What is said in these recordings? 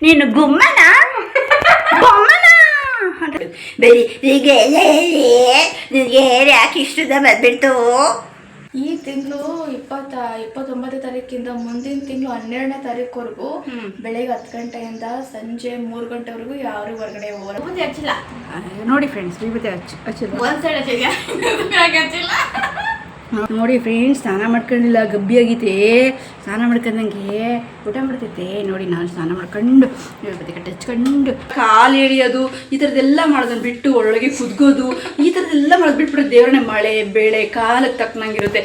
ನೀನು ಗುಮ್ಮನ ಬೊಮ್ಮನ ನಿನಗೆ ಯಾಕೆ ಇಷ್ಟದ ಬಂದ್ಬಿಡ್ತು. ಈ ತಿಂಗಳು 29 ತಾರೀಕಿಂದ ಮುಂದಿನ ತಿಂಗಳು 12ನೇ ತಾರೀಕುವರೆಗೂ ಬೆಳಗ್ಗೆ 10 ಗಂಟೆಯಿಂದ ಸಂಜೆ 3 ಗಂಟೆವರೆಗೂ ಯಾರು ಹೊರಗಡೆ ಹೋಗೋದು ಹಚ್ಚಿಲ್ಲ. ನೋಡಿ ಫ್ರೆಂಡ್ಸ್, ಹಚ್ಚಿಲ್ಲ ಒಂದ್ ಸೈಡ್ ಹಚ್ಚಿಲ್ಲ. ನೋಡಿ ಫ್ರೆಂಡ್ಸ್, ಸ್ನಾನ ಮಾಡ್ಕೊಂಡಿಲ್ಲ, ಗಬ್ಬಿ ಆಗೈತೆ. ಸ್ನಾನ ಮಾಡ್ಕೊಂಡಂಗೆ ಊಟ ಮಾಡ್ತೈತೆ. ನೋಡಿ ನಾನು ಸ್ನಾನ ಮಾಡ್ಕೊಂಡು ಕಟ್ಟೆ ಹಚ್ಕೊಂಡು ಕಾಲು ಎಳಿಯೋದು ಈ ಥರದ್ದೆಲ್ಲ ಮಾಡೋದನ್ನ ಬಿಟ್ಟು ಒಳಗೆ ಕುದ್ಗೋದು ಈ ಥರದ್ದೆಲ್ಲ ಮಾಡೋದು ಬಿಟ್ಬಿಟ್ಟು ದೇವ್ರನ್ನೇ ಮಳೆ ಬೆಳೆ ಕಾಲಕ್ಕೆ ತಕ್ಕನಂಗಿರುತ್ತೆ.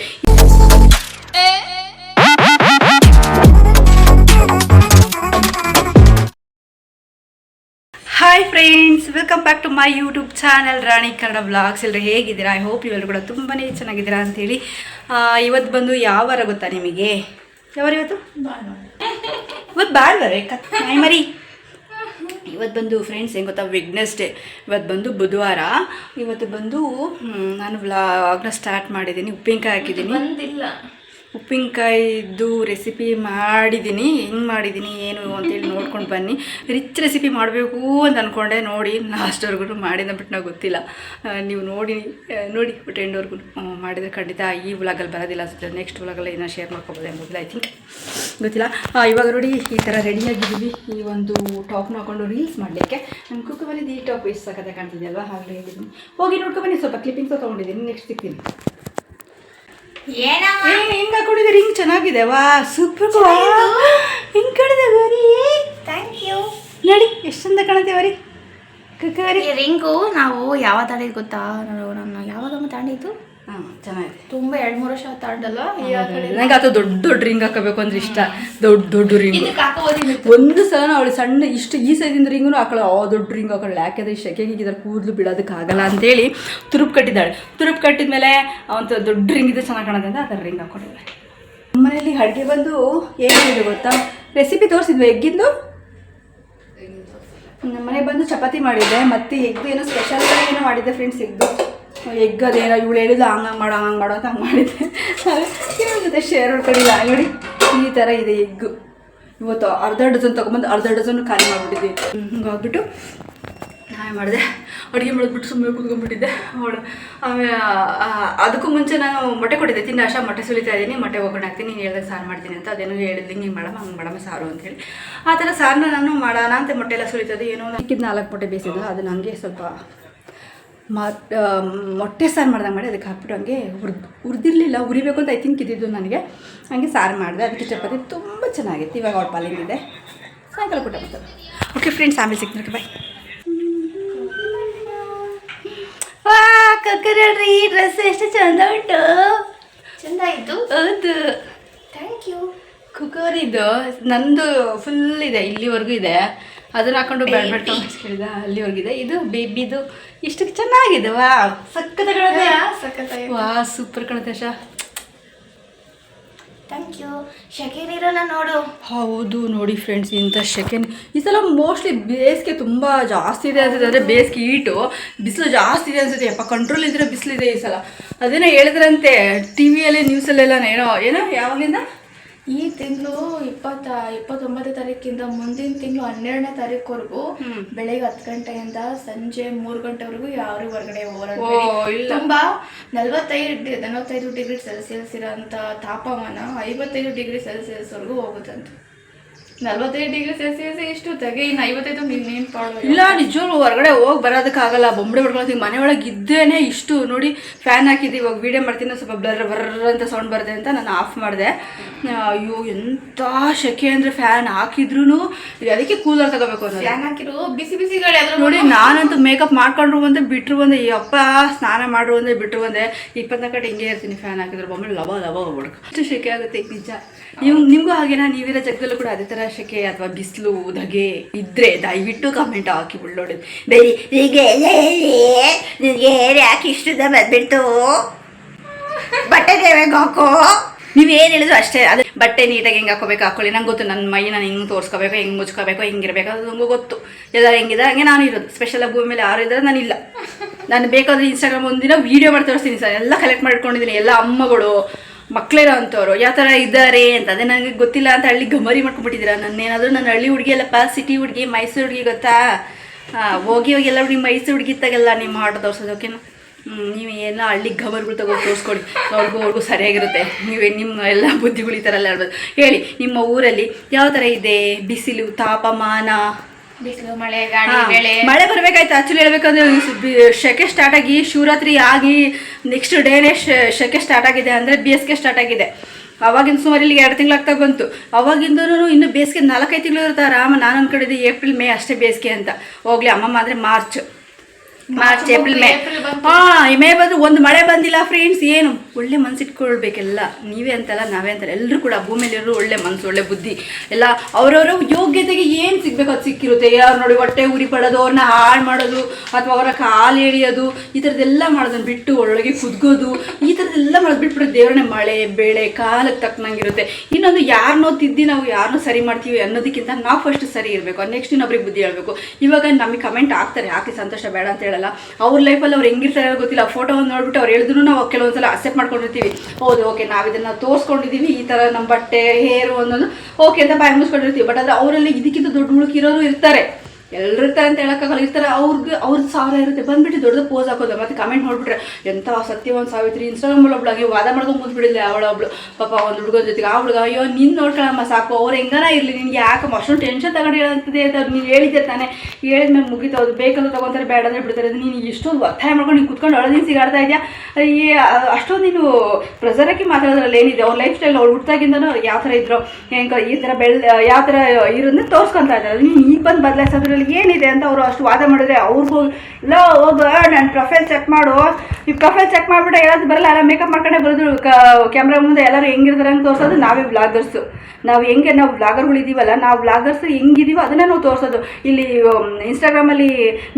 Hi friends, welcome back to my YouTube channel Rani Kannada vlogs. ಎಲ್ಲರೂ ಹೇಗಿದ್ದೀರಾ? ಐ ಹೋಪ್ ಇವೆಲ್ಲರೂ ಕೂಡ ತುಂಬಾ ಚೆನ್ನಾಗಿದ್ದೀರಾ ಅಂಥೇಳಿ. ಇವತ್ತು ಬಂದು ಯಾವ ವಾರ ಗೊತ್ತಾ ನಿಮಗೆ? ಯಾವ ವಾರ ಇವತ್ತು ಭಾನುವಾರ ಮರಿ. ಇವತ್ತು ಬಂದು ಫ್ರೆಂಡ್ಸ್ ಏನು ಗೊತ್ತಾ, ವೆಡ್ನೆಸ್ಡೇ. ಇವತ್ತು ಬಂದು ಬುಧವಾರ. ಇವತ್ತು ಬಂದು ನಾನು ವ್ಲಾಗ್ನ ಸ್ಟಾರ್ಟ್ ಮಾಡಿದ್ದೀನಿ. ಉಪ್ಪಿನಕಾಯಿ ಹಾಕಿದ್ದೀನಿ. ಉಪ್ಪಿನಕಾಯಿದು ರೆಸಿಪಿ ಮಾಡಿದ್ದೀನಿ. ಹೆಂಗೆ ಮಾಡಿದ್ದೀನಿ ಏನು ಅಂತೇಳಿ ನೋಡ್ಕೊಂಡು ಬನ್ನಿ. ರಿಚ್ ರೆಸಿಪಿ ಮಾಡಬೇಕು ಅಂತ ಅಂದ್ಕೊಂಡೆ. ನೋಡಿ ಲಾಸ್ಟ್ವರೆಗೂ ಮಾಡಿದ ಬಿಟ್ಟು ನಾವು ಗೊತ್ತಿಲ್ಲ. ನೀವು ನೋಡಿ ಬಟ್ ಎಂಡ್ವರೆಗೂ ಮಾಡಿದರೆ ಖಂಡಿತ ಈ ವ್ಲಾಗಲ್ಲಿ ಬರೋದಿಲ್ಲ ಅನ್ಸುತ್ತೆ. ನೆಕ್ಸ್ಟ್ ವ್ಲಾಗಲ್ಲಿ ಏನೋ ಶೇರ್ ಮಾಡ್ಕೊಬೋದು ಎಂಬುದಿಲ್ಲ, ಐ ಥಿಂಕ್, ಗೊತ್ತಿಲ್ಲ. ಇವಾಗ ನೋಡಿ ಈ ಥರ ರೆಡಿಯಾಗಿದ್ದೀವಿ. ಈ ಒಂದು ಟಾಪ್ನ ಹಾಕೊಂಡು ರೀಲ್ಸ್ ಮಾಡಲಿಕ್ಕೆ. ನಮ್ಮ ಕುಕ್ಕುಮನೇದು ಈ ಟಾಪ್ ಎಷ್ಟು ಸಕ್ಕತ್ತೆ ಕಾಣ್ತಿದೆಯಲ್ವಾ, ಹಾಗೆ ಹೇಳಿದ್ದೀನಿ. ಹೋಗಿ ನೋಡ್ಕೊಬನ್ನಿ. ಸ್ವಲ್ಪ ಕ್ಲಿಪ್ಪಿಂಗ್ಸ್ ತೊಗೊಂಡಿದ್ದೀನಿ. ನೆಕ್ಸ್ಟ್ ಸಿಗ್ತೀನಿ. ಹಿಂಗೆ ಹಾಕೊಂಡಿದ್ದೆ, ರಿಂಗ್ ಚೆನ್ನಾಗಿದೆ. ವಾ ಸೂಪರ್. ಹಿಂಗೆ ಕಾಣಿದೆ ಬರೀ. Thank you. ನೋಡಿ ಎಷ್ಟು ಚಂದ ಕಾಣುತ್ತೆ ಬರೀ. ಕಕ್ಕರಿ ರಿಂಗು ನಾವು ಯಾವ ತಾಂಡಿದ್ದು ಗೊತ್ತಾ? ನಾನು ಯಾವಾಗಮ್ಮ ತಾಂಡಿದ್ದು? ಚೆನ್ನಾಗಿದೆ. ತುಂಬ 2-3 ವರ್ಷ ತಾಂಡಲ್ಲ. ನನಗೆ ಅದು ದೊಡ್ಡ ರಿಂಗ್ ಹಾಕೋಬೇಕು ಅಂದ್ರೆ ಇಷ್ಟ. ದೊಡ್ಡ ರಿಂಗ್ ಒಂದು ಸಲ ಅವಳು ಸಣ್ಣ ಇಷ್ಟು ಈ ಸೈಜಿಂದ ರಿಂಗೂ ಹಾಕೊಳ್ಳೋ. ದೊಡ್ಡ ರಿಂಗ್ ಹಾಕೊಳ್ಳಿ. ಯಾಕೆಂದರೆ ಶೆಕೆಗೆ ಇದರ ಕೂದಲು ಬಿಡೋದಕ್ಕಾಗಲ್ಲ ಅಂತೇಳಿ ತುರುಪು ಕಟ್ಟಿದ್ದಾಳೆ. ತುರುಪು ಕಟ್ಟಿದ್ಮೇಲೆ ಅವಂತ ದೊಡ್ಡ ರಿಂಗ್ ಇದೆ, ಚೆನ್ನಾಗಿ ಕಾಣೋದು ಅಂತ ಅದರ ರಿಂಗ್ ಹಾಕೊಂಡಿದ್ದಾಳೆ. ನಮ್ಮನೇಲಿ ಅಡುಗೆ ಬಂದು ಏನಿದೆ ಗೊತ್ತಾ, ರೆಸಿಪಿ ತೋರಿಸಿದ್ವಿ ಎಗ್ಗಿಂದು. ನಮ್ಮ ಮನೆಗೆ ಬಂದು ಚಪಾತಿ ಮಾಡಿದ್ದೆ, ಮತ್ತು ಎಗ್ದು ಏನೋ ಸ್ಪೆಷಲ್ ಏನೋ ಮಾಡಿದ್ದೆ ಫ್ರೆಂಡ್ಸ್. ಎಗ್ ಅದೇನೋ ಇವಳು ಹೇಳಿಲ್ಲ, ಹಂಗೆ ಮಾಡೋ ಅಂತ ಹಂಗೆ ಮಾಡಿದ್ದೆ. ಇವ್ರ ಜೊತೆ ಶೇರ್ ಮಾಡ್ಕೊಂಡಿಲ್ಲ. ನೋಡಿ ಈ ಥರ ಇದೆ ಎಗ್ಗು. ಇವತ್ತು ಅರ್ಧ ಡಜನ್ ತೊಗೊಂಬಂದು ಅರ್ಧ ಡಜನ್ ಖಾಲಿ ಮಾಡಿಬಿಟ್ಟಿದ್ವಿ. ಹಿಂಗಾಗ್ಬಿಟ್ಟು ನಾನು ಮಾಡಿದೆ, ಅಡುಗೆ ಮಾಡಿದ್ಬಿಟ್ಟು ಸುಮ್ಮನೆ ಕೂತ್ಕೊಂಡ್ಬಿಟ್ಟಿದ್ದೆ. ಅವಳು ಆಮೇಲೆ ಅದಕ್ಕೂ ಮುಂಚೆ ನಾನು ಮೊಟ್ಟೆ ಕೊಟ್ಟಿದ್ದೆ. ತಿನ್ನ ಅಷ್ಟ ಮೊಟ್ಟೆ ಸುಲಿತಾ ಇದ್ದೀನಿ, ಮೊಟ್ಟೆ ಒಗ್ಗರಣೆ ಹಾಕ್ತೀನಿ, ನೀನು ಹೇಳ್ದಾಗ ಸಾರು ಮಾಡ್ತೀನಿ ಅಂತ. ಅದೇನೋ ಹೇಳಿದ್ದು ಹಿಂಗೆ ಮಾಡಮ್ಮ ಹಂಗೆ ಮಾಡಮ್ಮ ಸಾರು ಅಂತೇಳಿ. ಆ ಥರ ಸಾರನ್ನ ನಾನು ಮಾಡೋಣ ಅಂತ ಮೊಟ್ಟೆ ಎಲ್ಲ ಸುಲಿತದೆ. ಏನೋ ಸಿಕ್ಕಿದ್ದು 4 ಮೊಟ್ಟೆ ಬೇಯಿಸಿದ್ದು, ಅದನ್ನು ಹಂಗೆ ಸ್ವಲ್ಪ ಮೊಟ್ಟೆ ಸಾರು ಮಾಡ್ದಂಗೆ ಮಾಡಿ ಅದಕ್ಕೆ ಹಾಕ್ಬಿಟ್ಟು ಹಂಗೆ ಹುರಿದಿರಲಿಲ್ಲ. ಉರಿಬೇಕು ಅಂತ ಐ ಥಿಂಕ್ ಇದ್ದಿದ್ದು ನನಗೆ. ಹಂಗೆ ಸಾರು ಮಾಡಿದೆ. ಅದಕ್ಕೆ ಚಪಾತಿ ತುಂಬ ಚೆನ್ನಾಗಿತ್ತು. ಇವಾಗ ಅವಳು ಪಾಲಿಂಗಿದೆ. ಸಾಯಂಕಾಲ ಕೊಟ್ಟ ಬರ್ತದೆ. ಓಕೆ ಫ್ರೆಂಡ್ಸ್, ಆಮೇಲೆ ಸಿಗ್ತೀನಿ. ಬಾಯ್. ವಾ ಕಕ್ಕರಳ್ರಿ, ಈ ಡ್ರೆಸ್ ಎಷ್ಟು ಚಂದ ಉಂಟು. ಚಂದ ಆಯಿತು. ಹೌದು, ಥ್ಯಾಂಕ್ ಯು. ಕುಕ್ಕರಿದು ನಂದು ಫುಲ್ ಇದೆ, ಇಲ್ಲಿವರೆಗೂ ಇದೆ. ಅದನ್ನ ಹಾಕೊಂಡು ಬ್ಯಾಡ್ ಕೇಳಿದ ಅಲ್ಲಿವರೆಗಿದೆ. ಇದು ಬೇಬಿದು ಇಷ್ಟು ಚೆನ್ನಾಗಿದೆ. ವಾ ಸಕ್ಕತ್ತ ಕಾಣುತ್ತೆ. ವಾ ಸೂಪರ್ ಕಾಣುತ್ತೆ ಆಶಾ. Thank you. ಶೆಕೆ ನೀರನ್ನ ನೋಡು. ಹೌದು ನೋಡಿ ಫ್ರೆಂಡ್ಸ್, ಇಂಥ ಶೆಕೆ ಈ ಸಲ ಮೋಸ್ಟ್ಲಿ ಬೇಸಿಗೆ ತುಂಬ ಜಾಸ್ತಿ ಇದೆ ಅನ್ಸುತ್ತೆ. ಅಂದರೆ ಬೇಸಿಗೆ ಹೀಟು ಬಿಸಿಲು ಜಾಸ್ತಿ ಇದೆ ಅನ್ಸುತ್ತೆ. ಯಪ್ಪ ಕಂಟ್ರೋಲ್ ಇದ್ರೆ ಬಿಸಿಲಿದೆ ಈ ಸಲ. ಅದೇನೋ ಹೇಳಿದ್ರಂತೆ ಟಿ ವಿಯಲ್ಲಿ ನ್ಯೂಸಲ್ಲೆಲ್ಲ. ಏನೋ ಯಾವಾಗಿಂದ ಈ ತಿಂಗಳು 29 ತಾರೀಕಿಂದ ಮುಂದಿನ ತಿಂಗಳು 12ನೇ ತಾರೀಕುವರೆಗೂ ಬೆಳಗ್ಗೆ 10 ಗಂಟೆಯಿಂದ ಸಂಜೆ 3 ಗಂಟೆವರೆಗೂ ಯಾರು ಹೊರಗಡೆ ಹೋಗೋದು. ತುಂಬಾ 45 ಡಿಗ್ರಿ ಸೆಲ್ಸಿಯಸ್ ಇರೋಂಥ ತಾಪಮಾನ 55 ಡಿಗ್ರಿ ಸೆಲ್ಸಿಯಸ್ ವರೆಗೂ ಹೋಗುತ್ತಂತೆ. 45 ಡಿಗ್ರಿ ಸೆಲ್ಸಿಯಸ್ ಎಷ್ಟು ತೆಗೆ, ಇನ್ನು 55 ನೀನು ಪಾಡು ಇಲ್ಲ. ನಿಜವಾಗ್ಲೂ ಹೊರಗಡೆ ಹೋಗಿ ಬರೋದಕ್ಕಾಗಲ್ಲ. ಬೊಂಬೆ ಹೊಡ್ಕೊಳ್ತೀವಿ. ಮನೆ ಒಳಗೆ ಇದ್ದೇನೆ ಇಷ್ಟು ನೋಡಿ. ಫ್ಯಾನ್ ಹಾಕಿದ್ದೀವಿ. ಇವಾಗ ವೀಡಿಯೋ ಮಾಡ್ತೀನಿ, ಸ್ವಲ್ಪ ಬರ್ರ ಅಂತ ಸೌಂಡ್ ಬರುತ್ತೆ ಅಂತ ನಾನು ಆಫ್ ಮಾಡಿದೆ. ಅಯ್ಯೋ ಎಂಥ ಶೆಕೆ ಅಂದರೆ ಫ್ಯಾನ್ ಹಾಕಿದ್ರು ಅದಕ್ಕೆ ಕೂಲರ್ ತಗೋಬೇಕು ಅನ್ನೋದು. ಫ್ಯಾನ್ ಹಾಕಿರು ಬಿಸಿ ಗಾಳಿ ಅದ್ರ ನೋಡಿ. ನಾನಂತೂ ಮೇಕಪ್ ಮಾಡ್ಕೊಂಡ್ರು ಬಂದೆ, ಬಿಟ್ಟರು ಬಂದೆ. ಅಪ್ಪ ಸ್ನಾನ ಮಾಡ್ರು ಬಂದೆ, ಬಿಟ್ಟರು ಬಂದೆ. 24 ಗಂಟೆ ಹಿಂಗೆ ಇರ್ತೀನಿ. ಫ್ಯಾನ್ ಹಾಕಿದ್ರು ಬೊಮ್ಮೆ ಲವ ಹೊಡ್ಕ ಅಷ್ಟು ಶೆಕೆ ಆಗುತ್ತೆ ನಿಜ. ನಿಮಗೂ ಹಾಗೇನಾ? ನೀವಿರೋ ಜಗದಲ್ಲೂ ಕೂಡ ಅದೇ ಥರ ಶೆಕೆ ಅಥವಾ ಬಿಸಿಲು ಧಗೆ ಇದ್ರೆ ದಯವಿಟ್ಟು ಕಮೆಂಟ್ ಹಾಕಿ ಬಿಡೋಡಿ. ಬೇರೆ ಹೀಗೆ ನಿನಗೆ ಯಾಕೆ ಇಷ್ಟದ ಬಂದ್ಬಿಡ್ತು, ಬಟ್ಟೆ ದೇವಂಗೆ ಹಾಕೋ. ನೀವೇನು ಹೇಳಿದ್ರು ಅಷ್ಟೇ. ಅದು ಬಟ್ಟೆ ನೀಟಾಗಿ ಹೆಂಗೆ ಹಾಕೋಬೇಕು ಹಾಕೊಳ್ಳಿ. ನಂಗೆ ಗೊತ್ತು, ನನ್ನ ಮೈ ನಾನು ಹಿಂಗೆ ತೋರಿಸ್ಕೋಬೇಕು, ಹೆಂಗೆ ಮುಚ್ಕೋಬೇಕು, ಹೆಂಗಿರಬೇಕು, ಅದು ನನಗೂ ಗೊತ್ತು. ಎಲ್ಲರೂ ಹೆಂಗಿದೆ ಹಂಗೆ ನಾನು ಇರೋದು. ಸ್ಪೆಷಲಾಗಿ ಭೂಮಿ ಮೇಲೆ ಯಾರು ಇದ್ದಾರೆ ನಾನಿಲ್ಲ. ನಾನು ಬೇಕಾದರೆ ಇನ್ಸ್ಟಾಗ್ರಾಮ್ ಒಂದಿನ ವೀಡಿಯೋ ಮಾಡಿ ತೋರಿಸ್ತೀನಿ ಸರ್. ಎಲ್ಲ ಕಲೆಕ್ಟ್ ಮಾಡಿಟ್ಕೊಂಡಿದ್ದೀನಿ. ಎಲ್ಲ ಅಮ್ಮಗಳು ಮಕ್ಕಳೇನೋ ಅಂಥವ್ರು ಯಾವ ಥರ ಇದ್ದಾರೆ ಅಂತ ಅದೇ ನನಗೆ ಗೊತ್ತಿಲ್ಲ ಅಂತ ಹಳ್ಳಿ ಗಮರಿ ಮಾಡ್ಕೊಂಡ್ಬಿಟ್ಟಿದ್ದೀರಾ. ನನ್ನೇನಾದರೂ ನನ್ನ ಹಳ್ಳಿ ಹುಡುಗಿ ಅಲ್ಲಪ್ಪ, ಸಿಟಿ ಹುಡುಗಿ, ಮೈಸೂರು ಹುಡುಗಿ ಗೊತ್ತಾ? ಹೋಗಿ ಎಲ್ಲ ಹುಡುಗಿ ಮೈಸೂರು ಹುಡುಗಿ ಇತ್ತಾಗೆಲ್ಲ ನಿಮ್ಮ ಆಟೋ ತೋರಿಸೋದು ಓಕೆನಾ? ನೀವು ಏನೋ ಹಳ್ಳಿ ಗಮರ್ಗಳು ತಗೊಂಡು ತೋರಿಸ್ಕೊಡಿ, ಅವ್ರಿಗೂ ಸರಿಯಾಗಿರುತ್ತೆ. ನೀವೇ ನಿಮ್ಮ ಎಲ್ಲ ಬುದ್ಧಿಗಳು ಈ ಥರ ಎಲ್ಲ ಹೇಳ್ಬೋದು. ಹೇಳಿ ನಿಮ್ಮ ಊರಲ್ಲಿ ಯಾವ ಥರ ಇದೆ ಬಿಸಿಲು, ತಾಪಮಾನ? ಬಿಸಿಲು, ಮಳೆ, ಗಾಳಿ, ಬೆಳೆ. ಮಳೆ ಬರಬೇಕಾಯ್ತು ಆ್ಯಕ್ಚುಲಿ ಹೇಳ್ಬೇಕಂದ್ರೆ ಶೆಕೆ ಸ್ಟಾರ್ಟ್ ಆಗಿ ಶಿವರಾತ್ರಿ ಆಗಿ ನೆಕ್ಸ್ಟ್ ಡೇನೇ ಶೆಕೆ ಸ್ಟಾರ್ಟ್ ಆಗಿದೆ, ಅಂದರೆ ಬೇಸಿಗೆ ಸ್ಟಾರ್ಟ್ ಆಗಿದೆ. ಅವಾಗಿಂದ ಸುಮಾರು ಇಲ್ಲಿಗೆ 2 ತಿಂಗಳಾಗ್ತಾ ಬಂತು. ಅವಾಗಿಂದನೂ ಇನ್ನು ಬೇಸಿಗೆ 4-5 ತಿಂಗಳು ಇರುತ್ತೆ ಆರಾಮ. ನಾನು ಅಂದ್ಕೊಂಡಿದ್ದೆ ಏಪ್ರಿಲ್ ಮೇ ಅಷ್ಟೇ ಬೇಸಿಗೆ ಅಂತ. ಹೋಗ್ಲಿ ಅಮ್ಮಮ್ಮ ಅಂದರೆ ಮಾರ್ಚ್, ಏಪ್ರಿಲ್, ಮೇ ಬಂದು ಒಂದು ಮಳೆ ಬಂದಿಲ್ಲ ಫ್ರೆಂಡ್ಸ್. ಏನು ಒಳ್ಳೆ ಮನಸ್ಸಿಟ್ಕೊಳ್ಬೇಕೆಲ್ಲ. ನೀವೇ ಅಂತಲ್ಲ ನಾವೇ ಅಂತಲ್ಲ, ಎಲ್ಲರೂ ಕೂಡ ಭೂಮಿಯಲ್ಲಿರೋ ಒಳ್ಳೆ ಮನಸ್ಸು, ಒಳ್ಳೆ ಬುದ್ಧಿ ಎಲ್ಲ ಅವರವರ ಯೋಗ್ಯತೆಗೆ ಏನು ಸಿಗಬೇಕು ಅದು ಸಿಕ್ಕಿರುತ್ತೆ. ಯಾರು ನೋಡಿ ಹೊಟ್ಟೆ ಉರಿ ಪಡೋದು, ಅವ್ರನ್ನ ಹಾಳು ಮಾಡೋದು, ಅಥವಾ ಅವರ ಕಾಲು ಎಳಿಯೋದು, ಈ ಥರದ್ದೆಲ್ಲ ಮಾಡೋದನ್ನ ಬಿಟ್ಟು ಒಳಗೆ ಕುದ್ಗೋದು, ಈ ಥರದ್ದೆಲ್ಲ ಮಾಡೋದು ಬಿಟ್ಬಿಟ್ಟು ದೇವ್ರನ್ನೇ ಮಳೆ ಬೆಳೆ ಕಾಲಕ್ಕೆ ತಕ್ಕನಂಗಿರುತ್ತೆ. ಇನ್ನೊಂದು ಯಾರನ್ನೋ ತಿದ್ದಿ ನಾವು ಯಾರನ್ನೋ ಸರಿ ಮಾಡ್ತೀವಿ ಅನ್ನೋದಕ್ಕಿಂತ ನಾವು ಫಸ್ಟ್ ಸರಿ ಇರಬೇಕು, ನೆಕ್ಸ್ಟ್ ಇನ್ನೊಬ್ರಿಗೆ ಬುದ್ಧಿ ಹೇಳಬೇಕು. ಇವಾಗ ನಮಗೆ ಕಮೆಂಟ್ ಆಗ್ತಾರೆ, ಹಾಕಿ ಸಂತೋಷ ಬೇಡ ಅಂತ ಹೇಳಲ್ಲ. ಅವ್ರ ಲೈಫಲ್ಲಿ ಅವ್ರು ಹೆಂಗಿರ್ತಾರೆ ಗೊತ್ತಿಲ್ಲ. ಫೋಟೋ ಒಂದು ನೋಡ್ಬಿಟ್ಟು ಅವ್ರು ಹೇಳಿದ್ರು ನಾವು ಕೆಲವೊಂದ್ಸಲ ಅಕ್ಸೆಪ್ಟ್ ಮಾಡ್ಕೊಂಡಿರ್ತೀವಿ. ಹೌದು ಓಕೆ ನಾವು ಇದನ್ನು ತೋರಿಸ್ಕೊಂಡಿದ್ದೀವಿ, ಈ ಥರ ನಮ್ಮ ಬಟ್ಟೆ ಹೇರು ಅನ್ನೋದು ಓಕೆ ಅಂತ ಬಾಯಿ ಮುಗಿಸ್ಕೊಂಡಿರ್ತೀವಿ. ಬಟ್ ಆದರೆ ಅವರಲ್ಲಿ ಇದಕ್ಕಿಂತ ದೊಡ್ಡ ಹುಡುಕಿರೋರು ಇರ್ತಾರೆ. ಎಲ್ಲರೂ ಇರ್ತಾರೆ ಅಂತ ಹೇಳೋಕ್ಕಾಗಲ್ಲ, ಇರ್ತಾರೆ. ಅವ್ರದ್ದು ಸಾವಿರ ಇರುತ್ತೆ, ಬಂದುಬಿಟ್ಟು ದೊಡ್ಡದು ಪೋಸ್ ಹಾಕೋದು, ಮತ್ತು ಕಮೆಂಟ್ ನೋಡ್ಬಿಟ್ರೆ ಎಂಥ ಸತ್ಯವಂತ ಸಾವಿತ್ರಿ. ಇನ್ಸ್ಟಾಗ್ರಾಮಲ್ಲಿ ಒಬ್ಳು ಹಂಗೆ ವಾದ ಮಾಡ್ಕೊಂಡು ಮುದ್ಬಿಡಿಲ್ಲ ಅವಳೊಬ್ಳು ಪಾಪ ಒಂದು ಹುಡುಗನ ಜೊತೆಗೆ. ಆ ಹುಡುಗ ಅಯ್ಯೋ ನೀನು ನೋಡ್ಕೊಳ್ಳಮ್ಮ ಸಾಕು, ಅವ್ರು ಹೆಂಗಾನ ಇರಲಿ, ನಿನಗೆ ಯಾಕಮ್ಮ ಅಷ್ಟೊಂದು ಟೆನ್ಷನ್ ತಗೊಂಡು ಹೇಳಂತದೆ ಅಂತ ನೀನು ಹೇಳಿದ್ದೆ ತಾನೇ, ಹೇಳಿದ್ಮೇಲೆ ಮುಗಿತು. ಅದು ಬೇಕಂದ್ರೆ ತೊಗೊತಾರೆ, ಬೇಡ ಅಂದರೆ ಬಿಡ್ತಾರೆ. ಅದು ನೀನು ಎಷ್ಟೊಂದು ಒತ್ತಾಯ ಮಾಡ್ಕೊಂಡು ನೀನು ಕುತ್ಕೊಂಡು ಅಳದಿನ ಸಿಗಾಡ್ತಾ ಇದೆಯಾ? ಅಷ್ಟೊಂದು ನೀನು ಪ್ರೆಸರ್ ಹಾಕಿ ಮಾತಾಡೋದ್ರಲ್ಲಿ ಏನಿದೆ? ಅವ್ರ ಲೈಫ್ ಸ್ಟೈಲ್ ಅವ್ರು ಹುಟ್ಟಾಗಿಂದನೂ ಯಾವ ಥರ ಇದ್ರು, ಹೆಂಗೆ ಈ ಥರ ಯಾವ ಥರ ಇರೋದನ್ನ ತೋರಿಸ್ಕೊತಾ ಇದ್ದಾರೆ. ನೀನು ಈಗ ಬಂದು ಬದಲಾಯಿಸೋದ್ರಲ್ಲಿ ಏನಿದೆ ಅಂತ ಅವರು ಅಷ್ಟು ವಾದ ಮಾಡಿದ್ರೆ ಅವ್ರಿಗೂ ಇಲ್ಲ ಹೋಗ ನನ್ನ ಪ್ರೊಫೈಲ್ ಚೆಕ್ ಮಾಡು, ಈ ಪ್ರೊಫೈಲ್ ಚೆಕ್ ಮಾಡಿಬಿಟ್ಟು ಯಾವ್ದು ಬರಲ್ಲ, ಎಲ್ಲ ಮೇಕಪ್ ಮಾಡ್ಕೊಂಡೆ ಬರೋದು ಕ್ಯಾಮ್ರಾ ಮುಂದೆ ಎಲ್ಲರೂ ಹೆಂಗಿರ್ತಾರೆ ಅಂತ ತೋರಿಸೋದು ನಾವೇ ಬ್ಲಾಗರ್ಸು. ನಾವು ಹೆಂಗೆ ನಾವು ಬ್ಲಾಗರ್ಗಳಿದ್ದೀವಲ್ಲ, ನಾವು ಬ್ಲಾಗರ್ಸ್ ಹೆಂಗಿದೀವೋ ಅದನ್ನು ನಾವು ತೋರಿಸೋದು. ಇಲ್ಲಿ ಇನ್ಸ್ಟಾಗ್ರಾಮಲ್ಲಿ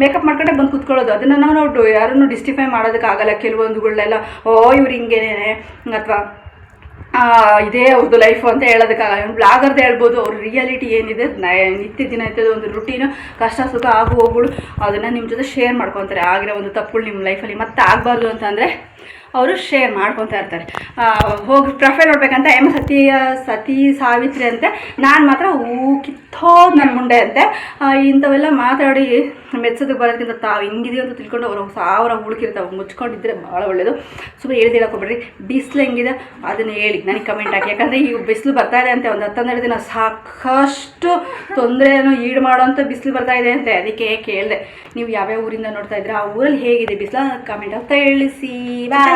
ಮೇಕಪ್ ಮಾಡ್ಕೊಂಡೆ ಬಂದು ಕೂತ್ಕೊಳ್ಳೋದು, ಅದನ್ನು ನಾವು ಯಾರನ್ನು ಡಿಸ್ಟಿಫೈ ಮಾಡೋದಕ್ಕಾಗಲ್ಲ. ಕೆಲವೊಂದುಗಳೆಲ್ಲ ಓ ಇವ್ರು ಹಿಂಗೇನೆ ಅಥವಾ ಇದೇ ಅವ್ರದ್ದು ಲೈಫು ಅಂತ ಹೇಳೋದಕ್ಕಾಗಲ್ಲ. ಬ್ಲಾಗರ್ದು ಹೇಳ್ಬೋದು, ಅವ್ರ ರಿಯಾಲಿಟಿ ಏನಿದೆ ನಿತ್ಯ ದಿನ ಇರ್ತದೆ ಒಂದು ರುಟೀನು, ಕಷ್ಟ ಸುಖ ಆಗು ಹೋಗ್ಬಿಡು ಅದನ್ನು ನಿಮ್ಮ ಜೊತೆ ಶೇರ್ ಮಾಡ್ಕೊತಾರೆ. ಆಗಿರೋ ಒಂದು ತಪ್ಪುಗಳು ನಿಮ್ಮ ಲೈಫಲ್ಲಿ ಮತ್ತೆ ಆಗಬಾರ್ದು ಅಂತಂದರೆ ಅವರು ಶೇರ್ ಮಾಡ್ಕೊತಾ ಇರ್ತಾರೆ. ಹೋಗಿ ಪ್ರೊಫೈಲ್ ನೋಡ್ಬೇಕಂತ ಸತಿ ಸಾವಿತ್ರಿ ಅಂತೆ, ನಾನು ಮಾತ್ರ ಕಿತ್ತೋದು ನನ್ನ ಮುಂಡೆ ಅಂತೆ. ಇಂಥವೆಲ್ಲ ಮಾತಾಡಿ ಮೆಚ್ಚೋದಕ್ಕೆ ಬರೋದಕ್ಕಿಂತ ತಾವು ಹಿಂಗಿದೆಯೋ ಅಂತ ತಿಳ್ಕೊಂಡು ಅವ್ರು 1000 ಹುಡುಕಿರ್ತಾವೆ, ಮುಚ್ಕೊಂಡಿದ್ದರೆ ಭಾಳ ಒಳ್ಳೆಯದು. ಸುಮ್ಮನೆ ಹೇಳ್ಕೊಬೇಡ್ರಿ. ಬಿಸಿಲು ಹೆಂಗಿದೆ ಅದನ್ನು ಹೇಳಿ ನನಗೆ ಕಮೆಂಟ್ ಹಾಕಿ. ಯಾಕಂದರೆ ಈಗ ಬಿಸಿಲು ಬರ್ತಾ ಇದೆ ಅಂತೆ, ಒಂದು 10-12 ದಿನ ಸಾಕಷ್ಟು ತೊಂದರೆಯನ್ನು ಈಡು ಮಾಡೋಂಥ ಬಿಸಿಲು ಬರ್ತಾ ಇದೆ ಅಂತೆ. ಅದಕ್ಕೆ ಕೇಳಿದೆ ನೀವು ಯಾವ್ಯಾವ ಊರಿಂದ ನೋಡ್ತಾ ಇದ್ರೆ ಆ ಊರಲ್ಲಿ ಹೇಗಿದೆ ಬಿಸಿಲು ಕಮೆಂಟ್ ಅಂತ ತಿಳಿಸಿ.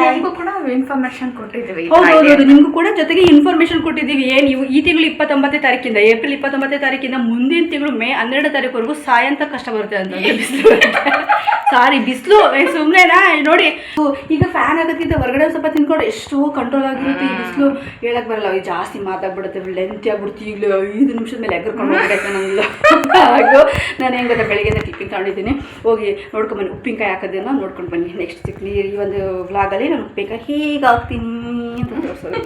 ನಿಮಗೂ ಕೂಡ ಇನ್ಫಾರ್ಮೇಶನ್ ಕೊಟ್ಟಿದ್ದೀವಿ. ಹೌದು ನಿಮಗೂ ಕೂಡ ಜೊತೆಗೆ ಇನ್ಫಾರ್ಮೇಶನ್ ಕೊಟ್ಟಿದ್ದೀವಿ. ನೀವು ಈ ತಿಂಗಳು 29ನೇ ತಾರೀಕಿಂದ ಏಪ್ರಿಲ್ 29ನೇ ತಾರೀಕಿಂದ ಮುಂದಿನ ತಿಂಗಳು ಮೇ 12ನೇ ತಾರೀಕುವರೆಗೂ ಸಾಯಂತ ಕಷ್ಟ ಬರುತ್ತೆ ಅಂತ. ಬಿಸಿಲು ಸಾರಿ ಬಿಸಿಲು ಸುಮ್ಮನೆನಾ ನೋಡಿ. ಈಗ ಫ್ಯಾನ್ ಆಗೋದ್ಕಿಂತ ಹೊರಗಡೆ ಸ್ವಲ್ಪ ತಿನ್ಕೊಂಡು ಎಷ್ಟೋ ಕಂಟ್ರೋಲ್ ಆಗಿರುತ್ತೆ. ಈ ಬಿಸಿಲು ಹೇಳಕ್ಕೆ ಬರಲ್ಲ, ಅವು ಜಾಸ್ತಿ ಮಾತಾಡ್ಬಿಡುತ್ತೆ, ಲೆಂತಿ ಆಗ್ಬಿಡ್ತು. ಈಗಲೂ 5 ನಿಮಿಷದ ಮೇಲೆ ಎಗರ್ಕೊಂಡು ಹೋಗ್ಬಿಡೈತೆ ನಮ್ಗೆ. ಹಾಗೂ ನಾನು ಹೆಂಗೆ ಗೊತ್ತಾ ಬೆಳಗ್ಗೆ ಟಿಫಿನ್ ತಗೊಂಡಿದ್ದೀನಿ, ಹೋಗಿ ನೋಡ್ಕೊಂಬನ್ನಿ ಉಪ್ಪಿನಕಾಯಿ ಹಾಕೋದನ್ನು ನೋಡ್ಕೊಂಡು ಬನ್ನಿ. ನೆಕ್ಸ್ಟ್ ಸಿಕ್ಲಿ ಈ ಒಂದು ವ್ಲಾಗಲ್ಲಿ ನಾನು ಉಪ್ಪಿನಕಾಯಿ ಹೇಗೆ ಹಾಕ್ತೀನಿ ಅಂತ ತೋರಿಸೋದು.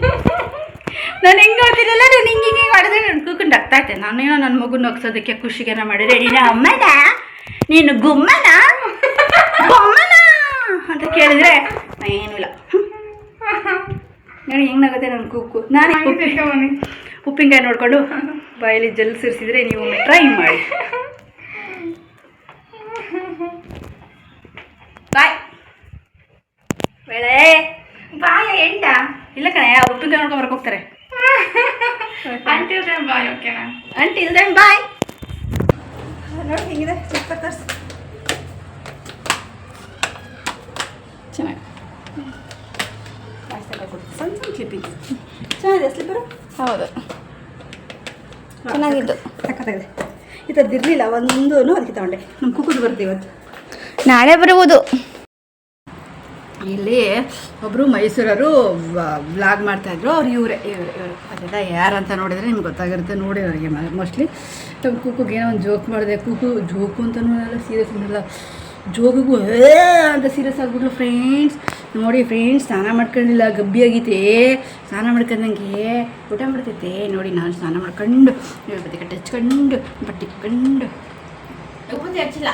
ನಾನು ಹೆಂಗೆ ಆಗ್ತೀನಲ್ಲ, ನಾನು ಹಿಂಗೆ ಮಾಡಿದ್ರೆ ನಾನು ಕೂಕೊಂಡು ಆಗ್ತಾ ಇದ್ದೆ. ನಾನೇನೋ ನನ್ನ ಮಗು ನಗ್ಸೋದಕ್ಕೆ ಖುಷಿಗೇನ ಮಾಡಿದ್ರೆ ನೀನು ಅಮ್ಮನ ನೀನು ಗುಮ್ಮನ ಬೊಮ್ಮನ ಅಂತ ಕೇಳಿದ್ರೆ ಏನಿಲ್ಲ ನೋಡಿ ಹೆಂಗಾಗುತ್ತೆ ನನ್ನ ಕೂಕು. ನಾನು ಉಪ್ಪಿನಕಾಯಿ ನೋಡಿಕೊಂಡು ಬಾಯಲ್ಲಿ ಜಲ್ ಸಿರಿಸಿದ್ರೆ ನೀವು ಟ್ರೈ ಮಾಡಿ. ಬಾಯ್ ಬೇಳೆ ಬಾಯ ಎಂಟ ಇಲ್ಲ ಕಣೆ, ಉಪ್ಪಿನಕಾಯಿ ನೋಡ್ಕೊಂಡು ಬರ್ಕೋಗ್ತಾರೆ. ಅಂಟಿಲ್ ದೆನ್ ಬಾಯ್ ಓಕೆನಾ? Until then bye. ನೋಡಿ ಹೆಂಗಿದೆ ಸೂಪರ್ ತರ್ಸ್ ಚೆನ್ನಾಗಿ ಸಣ್ಣ ಕ್ಲಿಪ್ಪಿಂಗ್ ಚೆನ್ನಾಗಿದೆ ಸ್ಲಿಪ್ಪರು. ಹೌದು ಚೆನ್ನಾಗಿದ್ದು ಸಕ್ಕತ್ತಾಗಿದೆ. ಈ ಥರದ್ದು ಇರಲಿಲ್ಲ ಒಂದು, ಅದಕ್ಕೆ ತಗೊಂಡೆ. ನಮ್ಮ ಕುಕ್ಕುದು ಬರ್ತೀವಿ ಇವತ್ತು, ನಾಳೆ ಬರುವುದು. ಇಲ್ಲಿ ಒಬ್ಬರು ಮೈಸೂರವರು ವ್ಲಾಗ್ ಮಾಡ್ತಾಯಿದ್ರು. ಅವ್ರು ಇವರೇ ಅದೆಲ್ಲ ಯಾರಂತ ನೋಡಿದರೆ ನಿಮ್ಗೆ ಗೊತ್ತಾಗಿರುತ್ತೆ, ನೋಡಿರೋರಿಗೆ ಮೋಸ್ಟ್ಲಿ. ನಮ್ಮ ಕೂಕುಗೆ ಏನೋ ಒಂದು ಜೋಕ್ ಮಾಡಿದೆ. ಕೂಕು ಜೋಕು ಅಂತಲೂ ಎಲ್ಲ ಸೀರಿಯಸ್ ಅನ್ನಲ್ಲ, ಜೋಗಿಗೂ ಅಂತ ಸೀರಿಯಸ್ ಆಗಿಬಿಟ್ಲು ಫ್ರೆಂಡ್ಸ್. ನೋಡಿ ಫ್ರೆಂಡ್ಸ್, ಸ್ನಾನ ಮಾಡ್ಕೊಂಡಿಲ್ಲ, ಗಬ್ಬಿ ಆಗೈತೆ. ಸ್ನಾನ ಮಾಡ್ಕೊಂಡಂಗೆ ಊಟ ಮಾಡ್ತೈತೆ. ನೋಡಿ ನಾನು ಸ್ನಾನ ಮಾಡ್ಕೊಂಡು ವಿಭೂತಿ ಕಟ್ಟಿ ಹಚ್ಕೊಂಡು ಬಟ್ಟೆ ಕಂಡು ವಿಭೂತಿ ಹಚ್ಚಿಲ್ಲ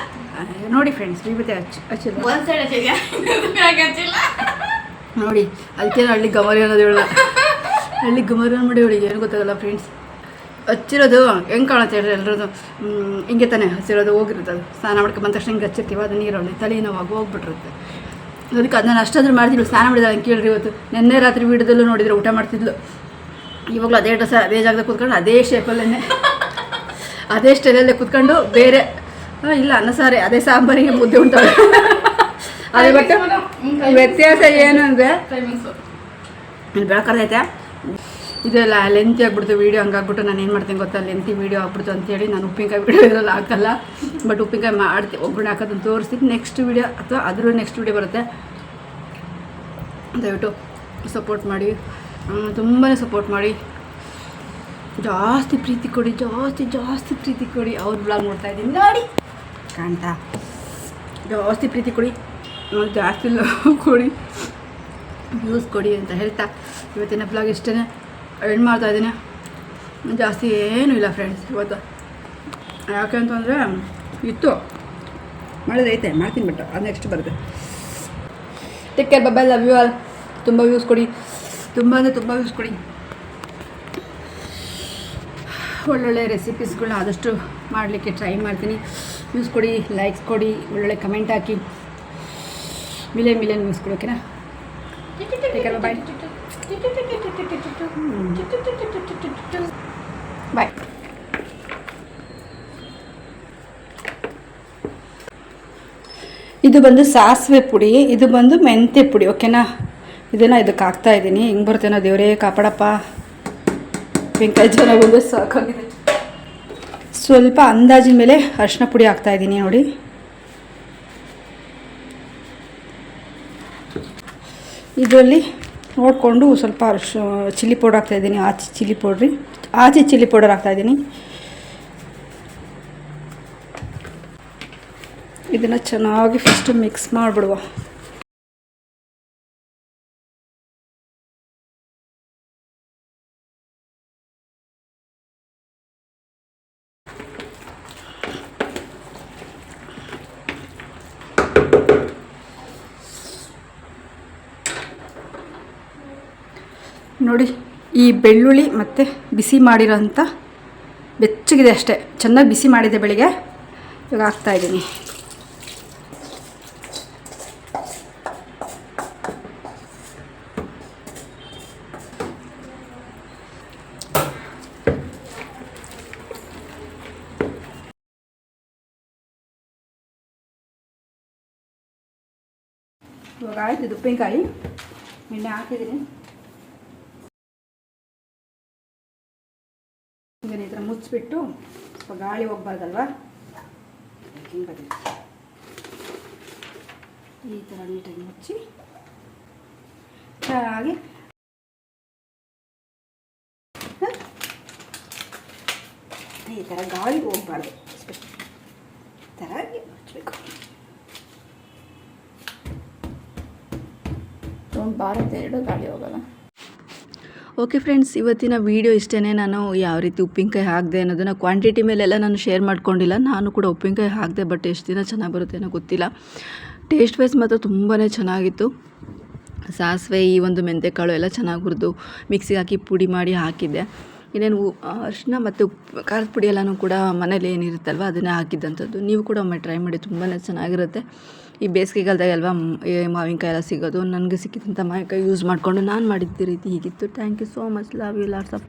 ನೋಡಿ ಫ್ರೆಂಡ್ಸ್, ವಿಭೂತಿ ಹಚ್ಚಿಲ್ಲ ಒಂದು ಸೈಡ್ ಹಚ್ಚಿಲ್ಲ ನೋಡಿ. ಅದಕ್ಕೆ ಹಳ್ಳಿ ಗಮರಿ ಅನ್ನೋದು ಹೇಳ ಹಳ್ಳಿ ಗುಮರ ಮಾಡಿ ಅವಳಿಗೆ ಏನು ಗೊತ್ತಾಗಲ್ಲ ಫ್ರೆಂಡ್ಸ್. ಹಚ್ಚಿರೋದು ಹೆಂಗೆ ಕಾಣುತ್ತೆ ಹೇಳ್ರಿ ಎಲ್ಲರದು, ಹಿಂಗೆ ತಾನೇ ಹಚ್ಚಿರೋದು ಹೋಗಿರುತ್ತೆ. ಅದು ಸ್ನಾನ ಮಾಡ್ಕೊಂಡು ಬಂದ ತಕ್ಷಣ ಹಿಂಗೆ ಹಚ್ಚಿರ್ತೀವಿ, ಅದು ನೀರಲ್ಲಿ ತಲೆ ನೋವಾಗಿ ಹೋಗ್ಬಿಟ್ಟಿರುತ್ತೆ. ಅದಕ್ಕೆ ಅದನ್ನ ಅಷ್ಟಾದ್ರೂ ಮಾಡ್ತಿದ್ಲು. ಸ್ನಾನ ಮಾಡಿದಾಳೆ ಕೇಳ್ರಿ. ಇವತ್ತು ನೆನ್ನೆ ರಾತ್ರಿ ವೀಡಿಯೋದಲ್ಲೂ ನೋಡಿದ್ರೆ ಊಟ ಮಾಡ್ತಿದ್ಲು. ಇವಾಗಲೂ ಅದೇ ಡ್ರೆಸ್ ಅದೇ ಜಾಗದಾಗ ಕೂತ್ಕೊಂಡು ಅದೇ ಶೇಪಲ್ಲೇ ಅದೇ ಸ್ಟೈಲಲ್ಲೇ ಕೂತ್ಕೊಂಡು ಬೇರೆ ಇಲ್ಲ ಅನ್ನ ಸಾರೆ ಅದೇ ಸಾಂಬಾರಿಗೆ ಮುದ್ದೆ ಉಂಟಾಳೆ. ಅದೇ ಬಟ್ ವ್ಯತ್ಯಾಸ ಏನು ಅಂದರೆ ಇಲ್ಲಿ ಬೆಳಕರ್ದೈತೆ ಇದೆಲ್ಲ ಲೆಂತಿ ಆಗ್ಬಿಡ್ತು ವೀಡಿಯೋ. ಹಂಗಾಗ್ಬಿಟ್ಟು ನಾನು ಏನು ಮಾಡ್ತೀನಿ ಗೊತ್ತಾ, ಲೆಂತಿ ವೀಡಿಯೋ ಆಗ್ಬಿಡ್ತು ಅಂತೇಳಿ ನಾನು ಉಪ್ಪಿನಕಾಯಿ ವೀಡಿಯೋ ಇರೋಲ್ಲ ಹಾಕಲ್ಲ. ಬಟ್ ಉಪ್ಪಿನಕಾಯಿ ಮಾಡ್ತೀನಿ, ಒಬ್ಬರನ್ನ ಹಾಕೋದನ್ನು ತೋರಿಸ್ತೀನಿ. ನೆಕ್ಸ್ಟ್ ವೀಡಿಯೋ ಅಥವಾ ಅದ್ರ ನೆಕ್ಸ್ಟ್ ವೀಡಿಯೋ ಬರುತ್ತೆ. ದಯವಿಟ್ಟು ಸಪೋರ್ಟ್ ಮಾಡಿ, ತುಂಬಾ ಸಪೋರ್ಟ್ ಮಾಡಿ, ಜಾಸ್ತಿ ಪ್ರೀತಿ ಕೊಡಿ, ಜಾಸ್ತಿ ಪ್ರೀತಿ ಕೊಡಿ. ಅವ್ರ ಬ್ಲಾಗ್ ನೋಡ್ತಾಯಿದ್ದೀನಿ ನೋಡಿ ಕಾಣ್ತಾ, ಜಾಸ್ತಿ ಪ್ರೀತಿ ಕೊಡಿ, ಜಾಸ್ತಿ ಲವ್ ಕೊಡಿ, ವ್ಯೂಸ್ ಕೊಡಿ ಅಂತ ಹೇಳ್ತಾ ಇವತ್ತಿನ ಬ್ಲಾಗ್ ಇಷ್ಟೇ ಎಂಡ್ ಮಾಡ್ತಾಯಿದ್ದೀನಿ. ಜಾಸ್ತಿ ಏನೂ ಇಲ್ಲ ಫ್ರೆಂಡ್ಸ್ ಇವತ್ತು. ಯಾಕೆ ಅಂತಂದರೆ ಇತ್ತು ಮಾಡೋದೈತೆ ಮಾಡ್ತೀನಿ, ಬಟ್ ಅದು ನೆಕ್ಸ್ಟ್ ಬರುತ್ತೆ. Take care, bye, love you all. ತುಂಬ ವ್ಯೂಸ್ ಕೊಡಿ, ತುಂಬ ಅಂದರೆ ತುಂಬ ವ್ಯೂಸ್ ಕೊಡಿ. ಒಳ್ಳೊಳ್ಳೆ ರೆಸಿಪೀಸ್ಗಳನ್ನ ಆದಷ್ಟು ಮಾಡಲಿಕ್ಕೆ ಟ್ರೈ ಮಾಡ್ತೀನಿ. ವ್ಯೂಸ್ ಕೊಡಿ, ಲೈಕ್ಸ್ ಕೊಡಿ, ಒಳ್ಳೊಳ್ಳೆ ಕಮೆಂಟ್ ಹಾಕಿ, ಮಿಲಿಯನ್ ವ್ಯೂಸ್ ಕೊಡಿ. ಓಕೆನಾ? ಟೇಕ್ ಕೇರ್, ಬಾಯ್ ಬಾಯ್. ಇದು ಬಂದು ಸಾಸಿವೆ ಪುಡಿ, ಇದು ಬಂದು ಮೆಂತ್ಯ ಪುಡಿ. ಓಕೆನಾ? ಇದನ್ನು ಇದಕ್ಕೆ ಹಾಕ್ತಾಯಿದ್ದೀನಿ. ಹೆಂಗೆ ಬರ್ತೇನೋ ದೇವರೇ ಕಾಪಾಡಪ್ಪ. ಬೆಂಕಾಯಿ ಜನ ಬಂದು ಸಾಕಾಗಿದೆ. ಸ್ವಲ್ಪ ಅಂದಾಜಿನ ಮೇಲೆ ಅರಿಶಿನ ಪುಡಿ ಹಾಕ್ತಾಯಿದ್ದೀನಿ ನೋಡಿ. ಇದರಲ್ಲಿ ನೋಡಿಕೊಂಡು ಸ್ವಲ್ಪ ಚಿಲ್ಲಿ ಪೌಡರ್ ಹಾಕ್ತಾಯಿದ್ದೀನಿ. ಆಚೆ ಚಿಲ್ಲಿ ಪೌಡರ್ ಹಾಕ್ತಾಯಿದ್ದೀನಿ. ಇದನ್ನು ಚೆನ್ನಾಗಿ ಫಸ್ಟು ಮಿಕ್ಸ್ ಮಾಡಿಬಿಡುವ. ನೋಡಿ, ಈ ಬೆಳ್ಳುಳ್ಳಿ ಮತ್ತು ಬಿಸಿ ಮಾಡಿರೋಂಥ ಬೆಚ್ಚಗಿದೆ ಅಷ್ಟೇ, ಚೆನ್ನಾಗಿ ಬಿಸಿ ಮಾಡಿದೆ ಬೆಳಿಗ್ಗೆ. ಇವಾಗ ಹಾಕ್ತಾಯಿದ್ದೀನಿ. ಇವಾಗ ಆಯ್ತು ಉಪ್ಪಿನಕಾಯಿ, ಎಣ್ಣೆ ಹಾಕಿದ್ದೀನಿ. ಈಗ ಈ ಥರ ಮುಚ್ಚಿಬಿಟ್ಟು ಸ್ವಲ್ಪ ಗಾಳಿ ಹೋಗ್ಬಾರ್ದಲ್ವ, ಈ ಥರ ನೀಟಾಗಿ ಮುಚ್ಚಿ ಚೆನ್ನಾಗಿ ಈ ಥರ ಗಾಳಿ ಹೋಗ್ಬಾರ್ದು, ಈ ಥರ ಮುಚ್ಚಬೇಕು. ಭಾರತ ಎರಡು ಗಾಳಿ ಹೋಗಲ್ಲ. ಓಕೆ ಫ್ರೆಂಡ್ಸ್, ಇವತ್ತಿನ ವೀಡಿಯೋ ಇಷ್ಟೇ. ನಾನು ಯಾವ ರೀತಿ ಉಪ್ಪಿನಕಾಯಿ ಹಾಕಿದೆ ಅನ್ನೋದನ್ನು ಕ್ವಾಂಟಿಟಿ ಮೇಲೆಲ್ಲ ನಾನು ಶೇರ್ ಮಾಡ್ಕೊಂಡಿಲ್ಲ. ನಾನು ಕೂಡ ಉಪ್ಪಿನಕಾಯಿ ಹಾಕಿದೆ, ಬಟ್ ಎಷ್ಟು ದಿನ ಚೆನ್ನಾಗಿ ಬರುತ್ತೆ ಅನ್ನೋ ಗೊತ್ತಿಲ್ಲ. ಟೇಸ್ಟ್ ವೈಸ್ ಮಾತ್ರ ತುಂಬಾ ಚೆನ್ನಾಗಿತ್ತು. ಸಾಸಿವೆ, ಈ ಒಂದು ಮೆಂತ್ಯಕಾಳು ಎಲ್ಲ ಚೆನ್ನಾಗಿ ಹುರಿದು ಮಿಕ್ಸಿಗೆ ಹಾಕಿ ಪುಡಿ ಮಾಡಿ ಹಾಕಿದ್ದೆ. ಇನ್ನೇನು ಅರಿಶಿನ ಮತ್ತು ಖಾರದ ಪುಡಿ ಎಲ್ಲನೂ ಕೂಡ ಮನೇಲಿ ಏನಿರುತ್ತಲ್ವ ಅದನ್ನೇ ಹಾಕಿದ್ದಂಥದ್ದು. ನೀವು ಕೂಡ ಒಮ್ಮೆ ಟ್ರೈ ಮಾಡಿ, ತುಂಬಾ ಚೆನ್ನಾಗಿರುತ್ತೆ. ಈ ಬೇಸಿಗೆಗಾಲದಾಗ ಅಲ್ವಾ ಮಾವಿನಕಾಯಿ ಎಲ್ಲ ಸಿಗೋದು. ನನಗೆ ಸಿಕ್ಕಿದಂಥ ಮಾವಿನಕಾಯಿ ಯೂಸ್ ಮಾಡಿಕೊಂಡು ನಾನು ಮಾಡಿದ್ದ ರೀತಿ ಹೀಗಿತ್ತು. Thank you so much. Love you lots of.